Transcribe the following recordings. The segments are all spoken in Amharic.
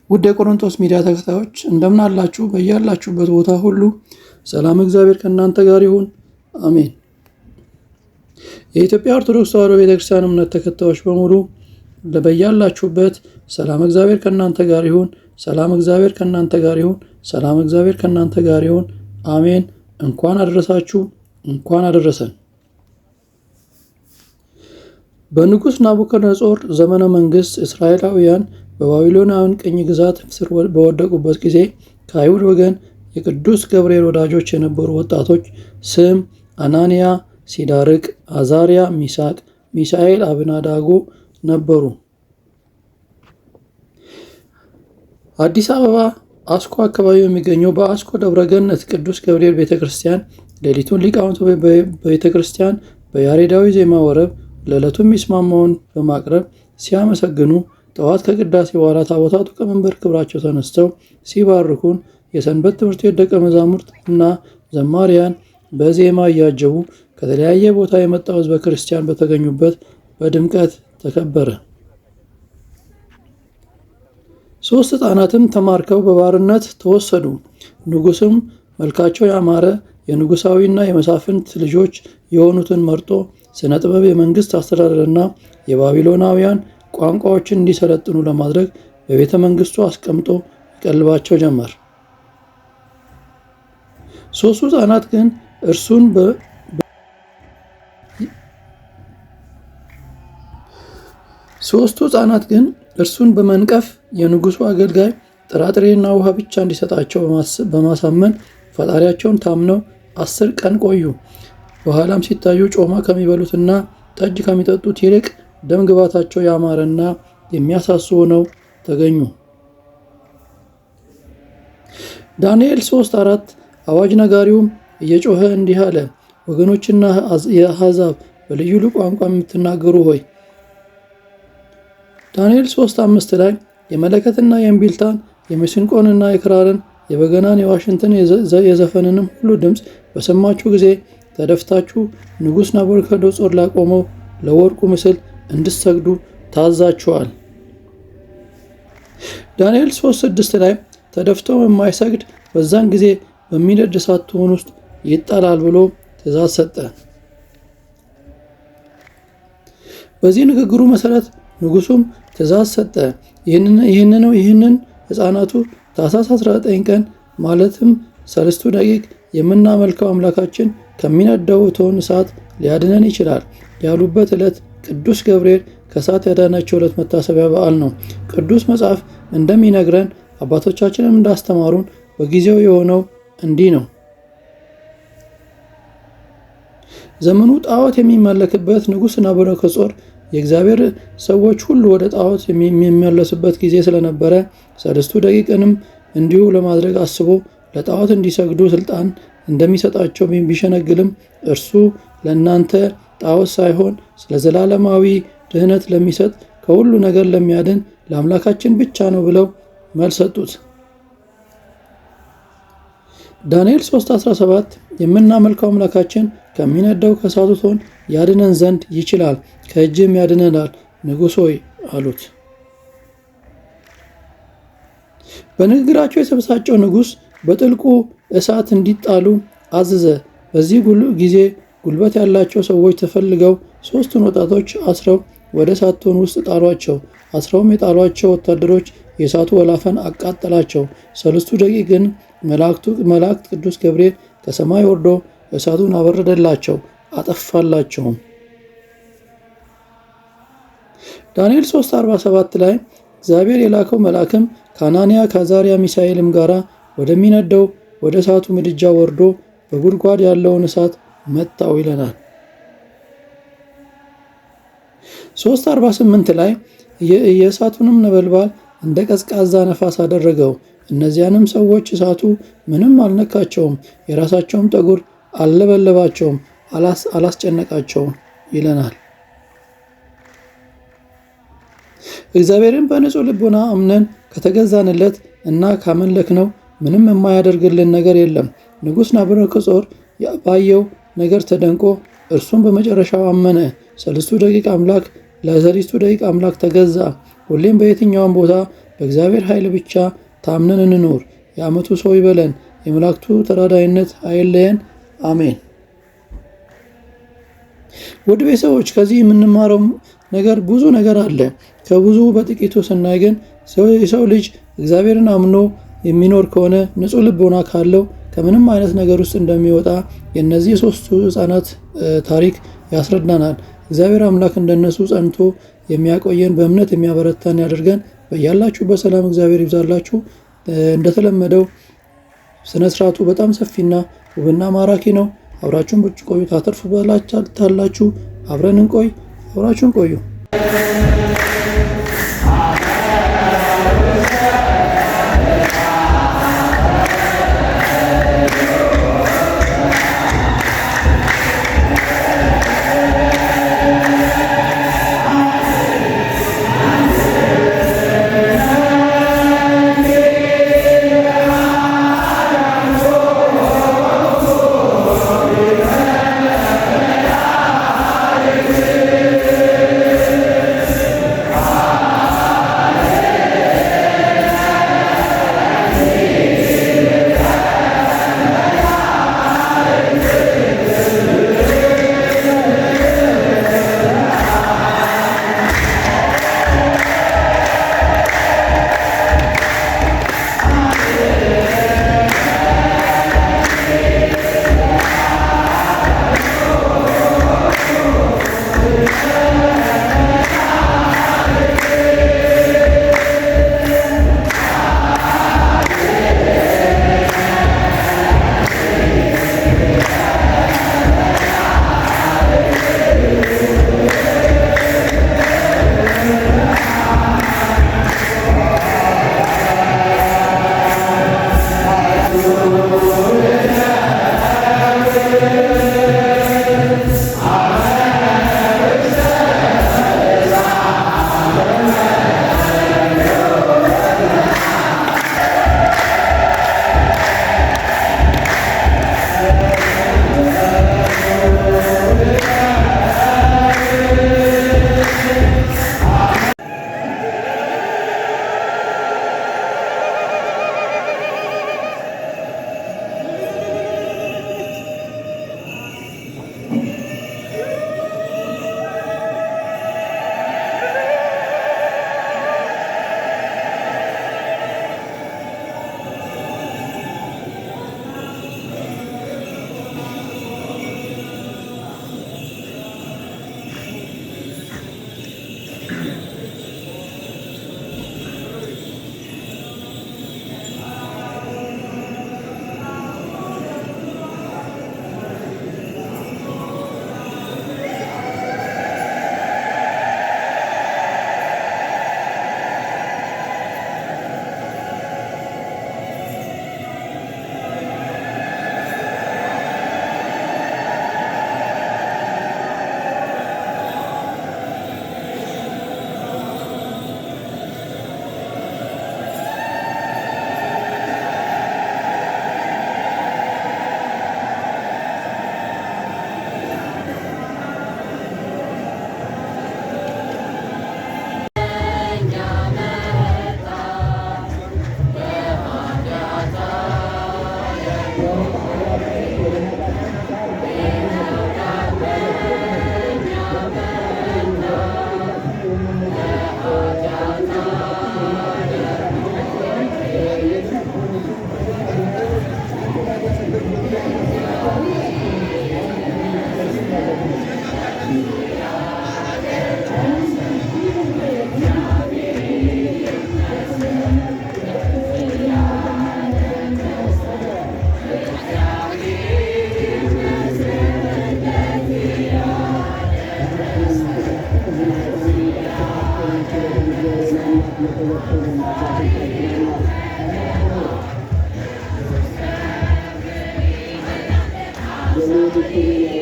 ውድ የቆሮንቶስ ሚዲያ ተከታዮች እንደምን አላችሁ? በያላችሁበት ቦታ ሁሉ ሰላም እግዚአብሔር ከእናንተ ጋር ይሁን፣ አሜን። የኢትዮጵያ ኦርቶዶክስ ተዋሕዶ ቤተክርስቲያን እምነት ተከታዮች በሙሉ በያላችሁበት ሰላም እግዚአብሔር ከእናንተ ጋር ይሁን፣ ሰላም እግዚአብሔር ከእናንተ ጋር ይሁን፣ ሰላም እግዚአብሔር ከእናንተ ጋር ይሁን፣ አሜን። እንኳን አደረሳችሁ፣ እንኳን አደረሰን። በንጉሥ ናቡከደነጾር ዘመነ መንግስት እስራኤላውያን በባቢሎናውያን ቅኝ ግዛት ስር በወደቁበት ጊዜ ከአይሁድ ወገን የቅዱስ ገብርኤል ወዳጆች የነበሩ ወጣቶች ስም አናንያ፣ ሲዳርቅ፣ አዛርያ፣ ሚሳቅ፣ ሚሳኤል፣ አብናዳጎ ነበሩ። አዲስ አበባ አስኮ አካባቢ የሚገኘው በአስኮ ደብረገነት ቅዱስ ገብርኤል ቤተክርስቲያን ሌሊቱን ሊቃውንቱ ቤተክርስቲያን በያሬዳዊ ዜማ ወረብ ለዕለቱ የሚስማማውን በማቅረብ ሲያመሰግኑ ጠዋት ከቅዳሴ በኋላ ታቦታቱ ከመንበር ክብራቸው ተነስተው ሲባርኩን የሰንበት ትምህርት ቤት ደቀ መዛሙርት እና ዘማሪያን በዜማ እያጀቡ ከተለያየ ቦታ የመጣው ሕዝበ ክርስቲያን በተገኙበት በድምቀት ተከበረ። 3 ሕፃናትም ተማርከው በባርነት ተወሰዱ። ንጉሥም መልካቸው ያማረ የንጉሳዊና የመሳፍንት ልጆች የሆኑትን መርጦ ስነ ጥበብ፣ የመንግስት አስተዳደርና የባቢሎናውያን ቋንቋዎችን እንዲሰለጥኑ ለማድረግ በቤተ መንግስቱ አስቀምጦ ይቀልባቸው ጀመር። ሦስቱ ሕፃናት ግን እርሱን በመንቀፍ የንጉሱ አገልጋይ ጥራጥሬና ውሃ ብቻ እንዲሰጣቸው በማሳመን ፈጣሪያቸውን ታምነው 10 ቀን ቆዩ። በኋላም ሲታዩ ጮማ ከሚበሉትና ጠጅ ከሚጠጡት ይልቅ ደም ግባታቸው ያማረና የሚያሳሱ ሆነው ተገኙ። ዳንኤል 3:4 አዋጅ ነጋሪውም እየጮኸ እንዲህ አለ፣ ወገኖችና የአሕዛብ በልዩ ልዩ ቋንቋ የምትናገሩ ሆይ። ዳንኤል 3:5 ላይ የመለከትና የእምቢልታን የመስንቆንና የክራርን የበገናን የዋሽንትን የዘፈንንም ሁሉ ድምፅ በሰማችሁ ጊዜ ተደፍታችሁ ንጉሥ ናቡከደነጾር ላቆመው ለወርቁ ምስል እንድትሰግዱ ታዛችኋል። ዳንኤል 3:6 ላይ ተደፍቶ የማይሰግድ በዛን ጊዜ በሚነድ እሳት ትሆን ውስጥ ይጣላል ብሎ ትእዛዝ ሰጠ። በዚህ ንግግሩ መሰረት ንጉሱም ትእዛዝ ሰጠ። ይህንን ሕፃናቱ ታኅሳስ 19 ቀን ማለትም 3 ደቂቅ የምናመልከው አምላካችን ከሚነደው እቶን እሳት ሊያድነን ይችላል ያሉበት ዕለት ቅዱስ ገብርኤል ከእሳት ያዳናቸው ዕለት መታሰቢያ በዓል ነው። ቅዱስ መጽሐፍ እንደሚነግረን አባቶቻችንም እንዳስተማሩን በጊዜው የሆነው እንዲህ ነው። ዘመኑ ጣዖት የሚመለክበት ንጉሥ ናቡከደነጾር የእግዚአብሔር ሰዎች ሁሉ ወደ ጣዖት የሚመለሱበት ጊዜ ስለነበረ 3 ደቂቅንም እንዲሁ ለማድረግ አስቦ ለጣዖት እንዲሰግዱ ስልጣን እንደሚሰጣቸው ቢሸነግልም እርሱ ለእናንተ ጣዖት ሳይሆን ስለ ዘላለማዊ ድህነት ለሚሰጥ ከሁሉ ነገር ለሚያድን ለአምላካችን ብቻ ነው ብለው መልስ ሰጡት። ዳንኤል 3:17 የምናመልከው አምላካችን ከሚነደው ከእሳቱ እቶን ያድነን ዘንድ ይችላል፣ ከእጅም ያድነናል ንጉሥ ሆይ አሉት። በንግግራቸው የተበሳጨው ንጉሥ በጥልቁ እሳት እንዲጣሉ አዘዘ። በዚህ ጊዜ ጉልበት ያላቸው ሰዎች ተፈልገው 3ቱን ወጣቶች አስረው ወደ እሳት እቶን ውስጥ ጣሏቸው። አስረውም የጣሏቸው ወታደሮች የእሳቱ ወላፈን አቃጠላቸው። 3 ደቂቅ ግን መላእክት ቅዱስ ገብርኤል ከሰማይ ወርዶ እሳቱን አበረደላቸው፣ አጠፋላቸውም። ዳንኤል 3:47 ላይ እግዚአብሔር የላከው መልአክም ከአናንያ ከአዛርያ ሚሳኤልም ጋር ወደሚነደው ወደ እሳቱ ምድጃ ወርዶ በጉድጓድ ያለውን እሳት መታው ይለናል። 3:48 ላይ የእሳቱንም ነበልባል እንደ ቀዝቃዛ ነፋስ አደረገው። እነዚያንም ሰዎች እሳቱ ምንም አልነካቸውም፣ የራሳቸውም ጠጉር አልለበለባቸውም፣ አላስጨነቃቸውም ይለናል። እግዚአብሔርን በንጹሕ ልቦና አምነን ከተገዛንለት እና ካመለክነው ምንም የማያደርግልን ነገር የለም። ንጉሥ ናቡከደነፆር ባየው ነገር ተደንቆ እርሱም በመጨረሻው አመነ። ለሰለስቱ ደቂቅ አምላክ ተገዛ። ሁሌም በየትኛውም ቦታ በእግዚአብሔር ኃይል ብቻ ታምነን እንኖር። የዓመቱ ሰው ይበለን። የመላእክቱ ተራዳይነት አይለየን። አሜን። ውድ ቤተሰቦች ከዚህ የምንማረው ነገር ብዙ ነገር አለ። ከብዙ በጥቂቱ ስናይ ግን የሰው ልጅ እግዚአብሔርን አምኖ የሚኖር ከሆነ ንጹሕ ልቦና ካለው ከምንም አይነት ነገር ውስጥ እንደሚወጣ የእነዚህ ሶስቱ ሕፃናት ታሪክ ያስረዳናል። እግዚአብሔር አምላክ እንደነሱ ጸንቶ የሚያቆየን በእምነት የሚያበረታን ያደርገን። በያላችሁ በሰላም እግዚአብሔር ይብዛላችሁ። እንደተለመደው ስነስርዓቱ በጣም ሰፊና ውብና ማራኪ ነው። አብራችሁን ብትቆዩ ታተርፉበታላችሁ። አብረን እንቆይ። አብራችሁን ቆዩ።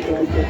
Gracias.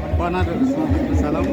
እንኳን አደረሳችሁ በሰላም